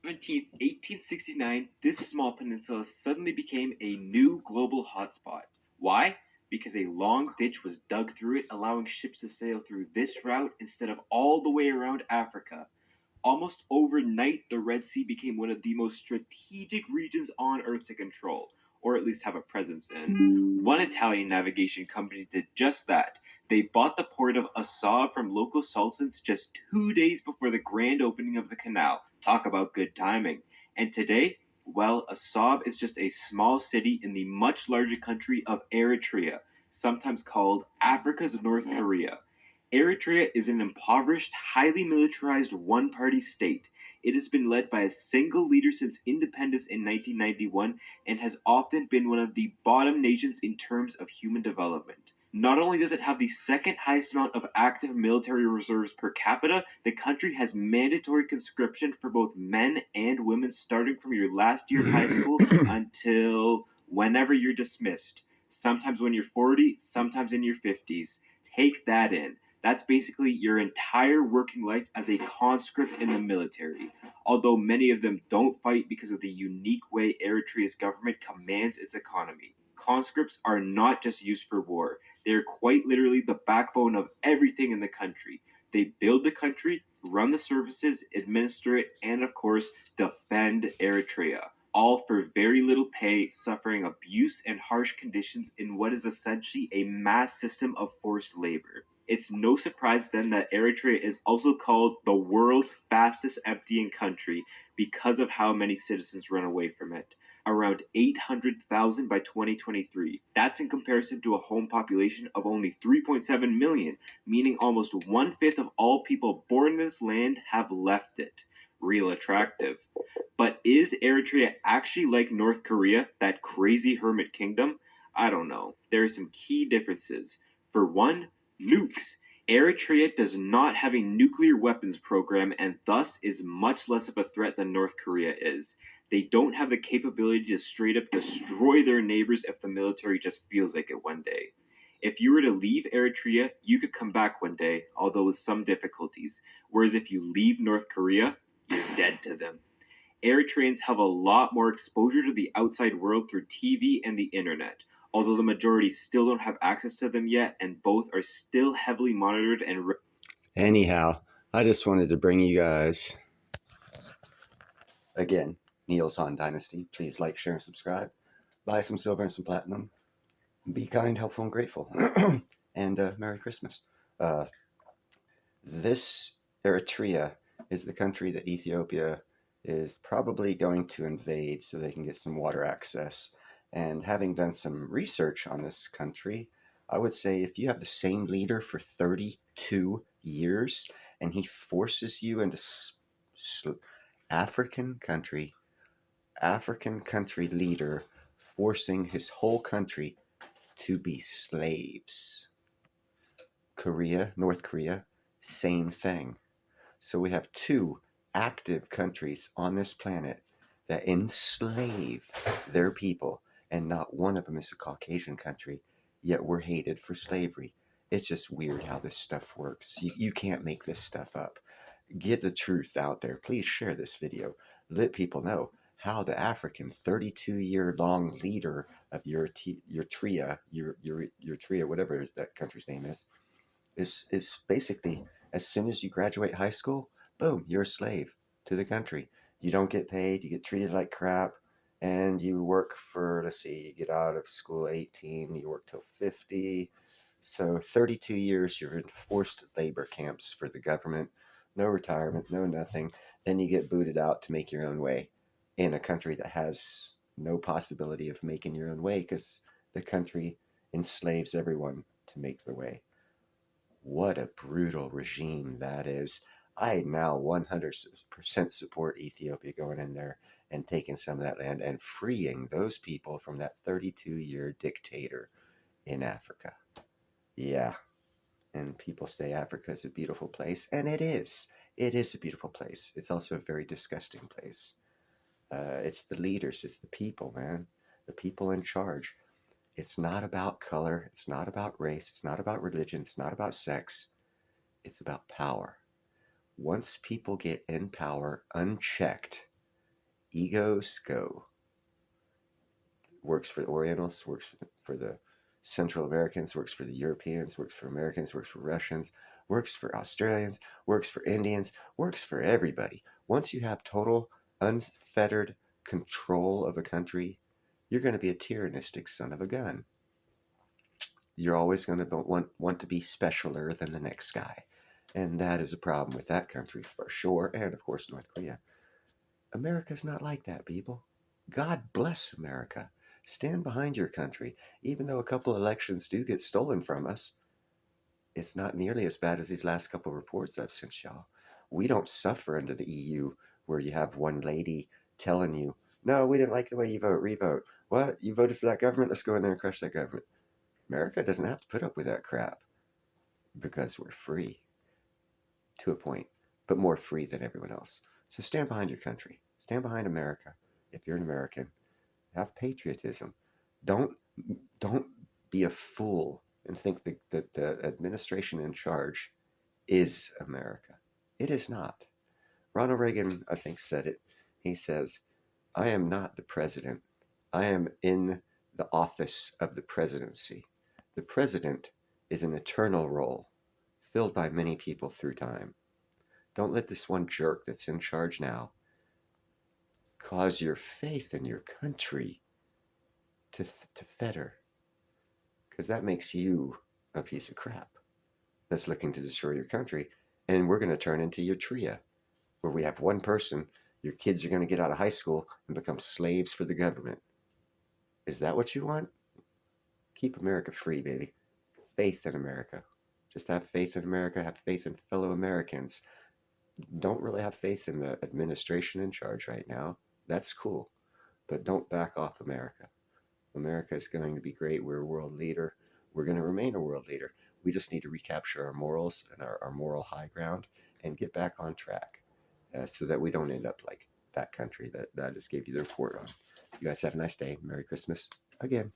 17th, 1869, this small peninsula suddenly became a new global hotspot. Why? Because a long ditch was dug through it, allowing ships to sail through this route instead of all the way around Africa. Almost overnight, the Red Sea became one of the most strategic regions on Earth to control, or at least have a presence in. One Italian navigation company did just that. They bought the port of Assab from local sultans just 2 days before the grand opening of the canal. Talk about good timing. And today, well, Assab is just a small city in the much larger country of Eritrea, sometimes called Africa's North Korea. Eritrea is an impoverished, highly militarized one party state. It has been led by a single leader since independence in 1991 and has often been one of the bottom nations in terms of human development. Not only does it have the second highest amount of active military reserves per capita, the country has mandatory conscription for both men and women starting from your last year of high school until whenever you're dismissed. Sometimes when you're 40, sometimes in your 50s. Take that in. That's basically your entire working life as a conscript in the military. Although many of them don't fight because of the unique way Eritrea's government commands its economy. Conscripts are not just used for war, they are quite literally the backbone of everything in the country. They build the country, run the services, administer it, and of course, defend Eritrea. All for very little pay, suffering abuse and harsh conditions in what is essentially a mass system of forced labor. It's no surprise then that Eritrea is also called the world's fastest emptying country because of how many citizens run away from it. Around 800,000 by 2023. That's in comparison to a home population of only 3.7 million, meaning almost one-fifth of all people born in this land have left it. Real attractive. But is Eritrea actually like North Korea, that crazy hermit kingdom? I don't know. There are some key differences. For one, nukes. Eritrea does not have a nuclear weapons program and thus is much less of a threat than North Korea is. They don't have the capability to straight up destroy their neighbors if the military just feels like it one day. If you were to leave Eritrea, you could come back one day, although with some difficulties. Whereas if you leave North Korea, you're dead to them. Eritreans have a lot more exposure to the outside world through TV and the internet, although the majority still don't have access to them yet, and both are still heavily monitored and. Anyhow, I just wanted to bring you guys, again, Neil's Han Dynasty. Please like, share, and subscribe. Buy some silver and some platinum. Be kind, helpful, and grateful. And Merry Christmas. This Eritrea is the country that Ethiopia is probably going to invade so they can get some water access. And having done some research on this country, I would say if you have the same leader for 32 years and he forces you into African country leader forcing his whole country to be slaves. North Korea, same thing. So we have two active countries on this planet that enslave their people, and not one of them is a Caucasian country, yet we're hated for slavery. It's just weird how this stuff works. You can't make this stuff up. Get the truth out there. Please share this video. Let people know how the African 32-year-long leader of Eritrea, whatever that country's name is basically, as soon as you graduate high school, boom, you're a slave to the country. You don't get paid, you get treated like crap, and you work for, let's see, you get out of school 18, you work till 50. So 32 years, you're in forced labor camps for the government. No retirement, no nothing. Then you get booted out to make your own way in a country that has no possibility of making your own way because the country enslaves everyone to make their way. What a brutal regime that is. I now 100% support Ethiopia going in there and taking some of that land and freeing those people from that 32-year dictator in Africa. Yeah. And people say Africa is a beautiful place, and it is. It is a beautiful place. It's also a very disgusting place. It's the leaders, it's the people, man. The people in charge. It's not about color. It's not about race. It's not about religion. It's not about sex. It's about power. Once people get in power unchecked, Egos go. Works for the Orientals, works for the Central Americans, works for the Europeans, works for Americans, works for Russians, works for Australians, works for Indians, works for everybody. Once you have total unfettered control of a country, you're going to be a tyrannistic son of a gun. You're always going to want to be specialer than the next guy. And that is a problem with that country for sure. And of course, North Korea. America's not like that, people. God bless America. Stand behind your country. Even though a couple elections do get stolen from us, it's not nearly as bad as these last couple reports I've sent y'all. We don't suffer under the EU where you have one lady telling you, no, we didn't like the way you vote, revote. What? You voted for that government? Let's go in there and crush that government. America doesn't have to put up with that crap because we're free to a point, but more free than everyone else. So stand behind your country. Stand behind America. If you're an American, have patriotism. Don't don't be a fool and think that the administration in charge is America. It is not. Ronald Reagan, I think, said it. He says, I am not the president. I am in the office of the presidency. The president is an eternal role filled by many people through time. Don't let this one jerk that's in charge now cause your faith in your country to fetter, because that makes you a piece of crap that's looking to destroy your country. And we're going to turn into Eritrea, where we have one person, your kids are going to get out of high school and become slaves for the government. Is that what you want? Keep America free, baby. Faith in America. Just have faith in America, have faith in fellow Americans. Don't really have faith in the administration in charge right now. That's cool. But don't back off America. America is going to be great. We're a world leader. We're going to remain a world leader. We just need to recapture our morals and our moral high ground and get back on track so that we don't end up like that country that I just gave you the report on. You guys have a nice day. Merry Christmas again.